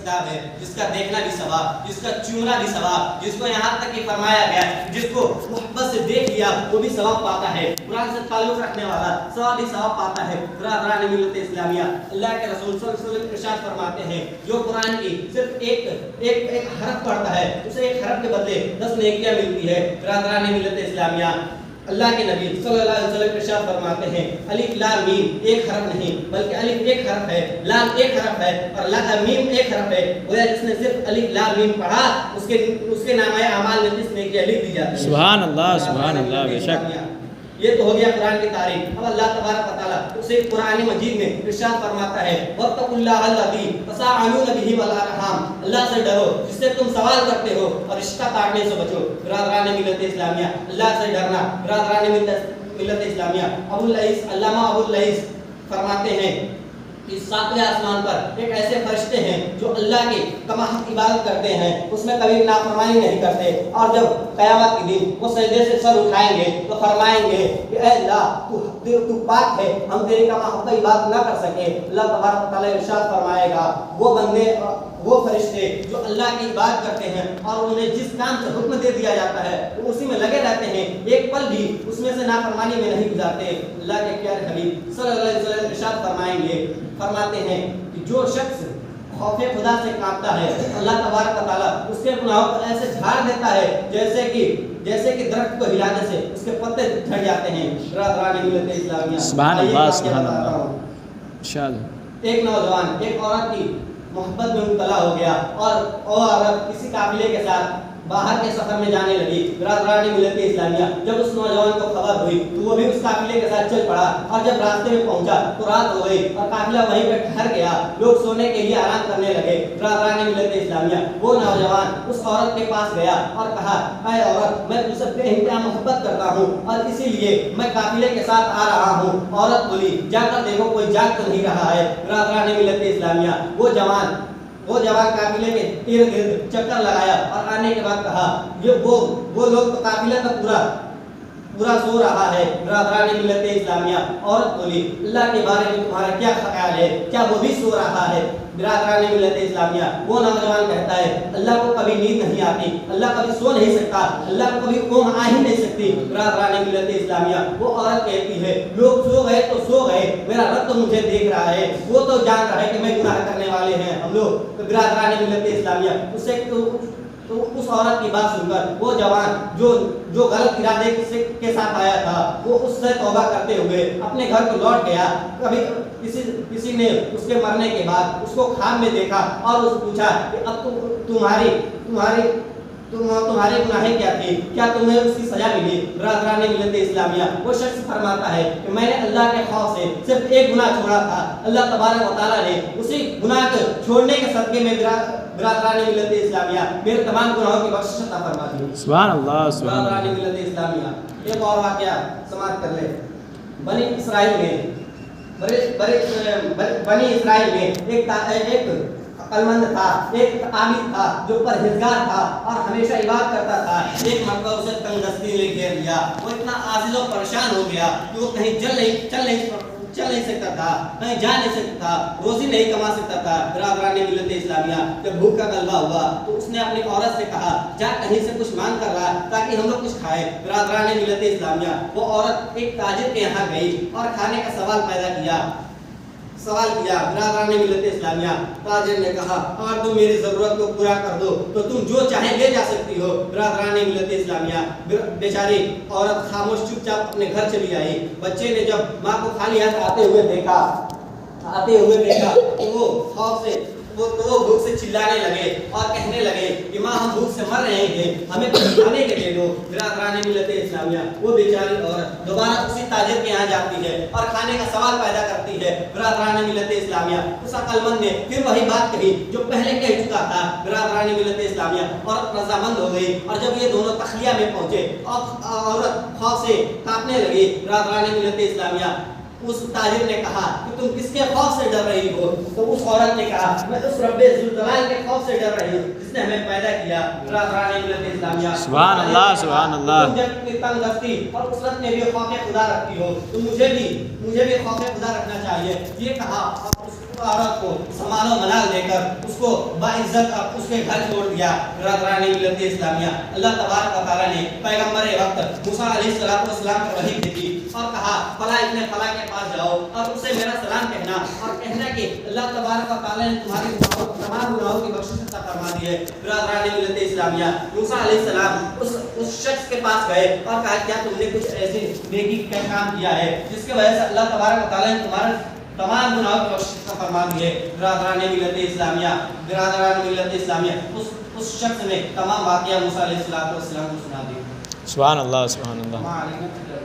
کتاب ہے جس کا دیکھنا بھی ثواب، جس کا چومنا بھی ثواب، جس کو یہاں تک کہ فرمایا گیا جس کو محبت سے دیکھ لیا وہ بھی ثواب پاتا ہے، قرآن سے تعلق رکھنے والا ثواب بھی ثواب پاتا ہے۔ برادران ملت اسلامیہ، اللہ کے رسول صلی اللہ علیہ وسلم ارشاد فرماتے ہیں جو قرآن کی صرف ایک حرف پڑھتا ہے اسے ایک حرف کے بدلے 10 نیکیاں ملتی ہے۔ برادران ملت اسلامیہ، اللہ کے نبی صلی اللہ علیہ وسلم ارشاد فرماتے ہیں الف لام میم ایک حرف نہیں بلکہ الف ایک حرف ہے، لام ایک حرف ہے اور میم ایک حرف ہے، گویا جس نے صرف الف لام میم پڑھا اس کے نامہ اعمال میں 30 نیکیاں لکھ دی جاتی ہیں۔ سبحان اللہ سبحان اللہ، بے شک یہ تو ہو گیا قرآن کی تعریف۔ اب اللہ تبارک و تعالیٰ اسے قرآن مجید میں ارشاد فرماتا ہے وَاتَّقُوا اللَّهَ الَّذِي تَسَاءَلُونَ بِهِ وَالْأَرْحَامَ، اللہ سے ڈرو جس سے تم سوال کرتے ہو اور رشتہ کاٹنے سے بچو۔ برادران ملت اسلامیہ، اللہ سے ڈرنا۔ برادران ملت اسلامیہ، علامہ ابو اللہیث فرماتے ہیں کہ 7ویں آسمان پر ایک ایسے فرشتے ہیں جو اللہ کی کماحق عبادت کرتے ہیں، اس میں کبھی نافرمانی نہیں کرتے، اور جب قیامت کے دن وہ سجدے سے سر اٹھائیں گے تو فرمائیں گے کہ اے اللہ تو پاک ہے، ہم تیری کماحق عبادت نہ کر سکے۔ اللہ تبارک و تعالیٰ ارشاد فرمائے گا وہ بندے وہ فرشتے جو اللہ کی عبادت کرتے ہیں اور انہیں جس کام سے حکم دے دیا جاتا ہے وہ اسی میں لگے رہتے ہیں، ایک پل بھی اس میں سے نافرمانی میں نہیں گزارتے۔ اللہ کے پیارے حبیب صلی اللہ علیہ وسلم ارشاد فرماتے ہیں کہ جو شخص خوف خدا سے کانپتا ہے اللہ تبارک و تعالیٰ اس کے گناہوں کو ایسے جھاڑ دیتا ہے جیسے کہ درخت کو ہلانے سے اس کے پتے جھڑ جاتے ہیں۔ برادران ملت اسلامیہ، سبحان اللہ سبحان اللہ۔ ایک نوجوان ایک عورت کی محبت میں مبتلا ہو گیا اور وہ عورت کسی قافلے کے ساتھ باہر کے سفر میں جانے لگی۔ برادران ملت اسلامیہ، جب اس نوجوان کو خبر ہوئی تو وہ بھی اس قافلے کے ساتھ چل پڑا اور جب راستے میں پہنچا تو رات ہو گئی اور قافلہ وہیں پہ ٹھہر گیا، لوگ سونے کے لیے آرام کرنے لگے۔ برادران ملت اسلامیہ، وہ نوجوان اس عورت کے پاس گیا اور کہا اے عورت میں تجھ سے بے انتہا محبت کرتا ہوں اور اسی لیے میں قافلے کے ساتھ آ رہا ہوں۔ عورت بولی جا کر دیکھو کوئی جاگ تو نہیں رہا ہے۔ برادران ملت اسلامیہ، وہ جوان قافلے کے ارد گرد چکر لگایا اور آنے کے بعد کہا یہ وہ لوگ تو قافلہ کا پورا سو رہا ہے۔ برادران ملت اسلامیہ، عورت بولی اللہ کے بارے میں تمہارا کیا خیال ہے، کیا وہ بھی سو رہا ہے؟ برادران ملت اسلامیہ، وہ نوجوان کہتا ہے اللہ کو کبھی نیند نہیں آتی، اللہ کبھی سو نہیں سکتا، اللہ کو کبھی قوم آ ہی نہیں سکتی۔ برادران ملت اسلامیہ، وہ عورت کہتی ہے لوگ سو گئے تو سو گئے، میرا رب تو مجھے دیکھ رہا ہے، وہ تو جان رہا ہے کہ میں گناہ کرنے والے ہیں ہم لوگ۔ برادران ملت اسلامیہ، تو اس عورت کی بات سن کر وہ جوان جو غلط ارادے کے ساتھ آیا تھا وہ اس سے توبہ کرتے ہوئے اپنے گھر کو لوٹ گیا۔ کبھی کسی نے اس کے مرنے کے بعد اس کو خواب میں دیکھا اور اس پوچھا کہ اب تمہاری گناہیں کیا تھی، کیا تمہیں اس کی سزا ملی؟ برادران ملت اسلامیہ، وہ شخص فرماتا ہے کہ میں نے اللہ کے خوف سے صرف ایک گناہ چھوڑا تھا، اللہ تبارک و تعالیٰ نے اسی گناہ کو چھوڑنے کے صدقے میں برادران ملت اسلامیہ میرے تمام گناہوں کی بخشش عطا فرما دی۔ سبحان اللہ سبحان اللہ۔ برادران ملت اسلامیہ، ایک اور واقعہ سماعت کر لیں۔ بنی اسرائیل میں ایک عقلمند تھا، ایک عابد تھا جو پرہیزگار تھا اور ہمیشہ عبادت کرتا تھا۔ ایک مرتبہ اسے تنگ دستی نے گھیر لیا، وہ اتنا عاجز و پریشان ہو گیا کہ وہ کہیں چل نہیں سکتا تھا، کہیں جا نہیں سکتا تھا، روزی نہیں کما سکتا تھا۔ برادران ملت اسلامیہ، جب بھوک کا غلبہ ہوا تو اس نے اپنی عورت سے کہا جا کہیں سے کچھ مانگ کر لا تاکہ ہم لوگ کچھ کھائیں۔ برادران ملت اسلامیہ، وہ عورت ایک تاجر کے یہاں گئی اور کھانے کا سوال کیا۔ برادران ملت اسلامیہ، تاجر نے کہا اگر تم میری ضرورت کو پورا کر دو تو تم جو چاہے لے جا سکتی ہو۔ برادران ملت اسلامیہ، بیچاری عورت خاموش چپ چاپ اپنے گھر چلی آئی۔ بچے نے جب ماں کو خالی ہاتھ آتے ہوئے دیکھا تو وہ خوف سے وہ بھوک سے چلانے لگے اور کہنے لگے کہ ماں ہم بھوک سے مر رہے ہیں، ہمیں کچھ کھانے کے دے دو۔ برادران ملت اسلامیہ، وہ بیچاری عورت دوبارہ اسی تاجر کے یہاں جاتی ہے اور کھانے کا سوال پیدا کرتی ہے۔ برادران ملت اسلامیہ، اس عقلمند نے پھر وہی بات کہی جو پہلے کہہ چکا تھا۔ برادران ملت اسلامیہ، عورت رضامند ہو گئی اور جب یہ دونوں تخلیہ میں پہنچے اور عورت خوف سے کانپنے لگی، برادران ملت اسلامیہ، اس تاجر نے کہا کہ تم کس کے خوف سے ڈر رہی ہو؟ تو اس عورت نے کہا میں اس رب ذوالجلال کے خوف سے ڈر رہی ہوں جس نے ہمیں پیدا کیا۔ برادران ملت اسلامیہ، سبحان اللہ سبحان اللہ۔ تم جب تنگ دستی اور اسرت میں بھی خوف خدا رکھتی ہو تو مجھے بھی خوف خدا رکھنا چاہیے، یہ کہا عورت کو سامان و منال دے کر اس کو باعزت اس کے گھر چھوڑ دیا۔ برادران ملت اسلامیہ، اللہ تبارک و تعالیٰ نے پیغمبر وقت موسیٰ علیہ السلام کو وحی بھیجی اور کہا فلاں ابن فلاں کے پاس جاؤ اور اسے میرا سلام کہنا اور کہنا کہ اللہ تبارک و تعالیٰ نے تمہارے تمام گناہوں کی بخشش عطا فرما دی ہے۔ برادران ملت اسلامیہ، موسیٰ علیہ السلام اس شخص کے پاس گئے اور کہا کیا تم نے کچھ ایسے نیکی کا کام کیا ہے جس کی وجہ سے اللہ تبارک و تعالیٰ نے تمہارے تمام گناہوں کی بخشش عطا فرما دی ہے؟ برادران ملت اسلامیہ، اس شخص نے تمام واقعہ موسیٰ علیہ السلام کو سنا دی۔ سبحان اللہ، سبحان اللہ۔ وعلیکم السلام۔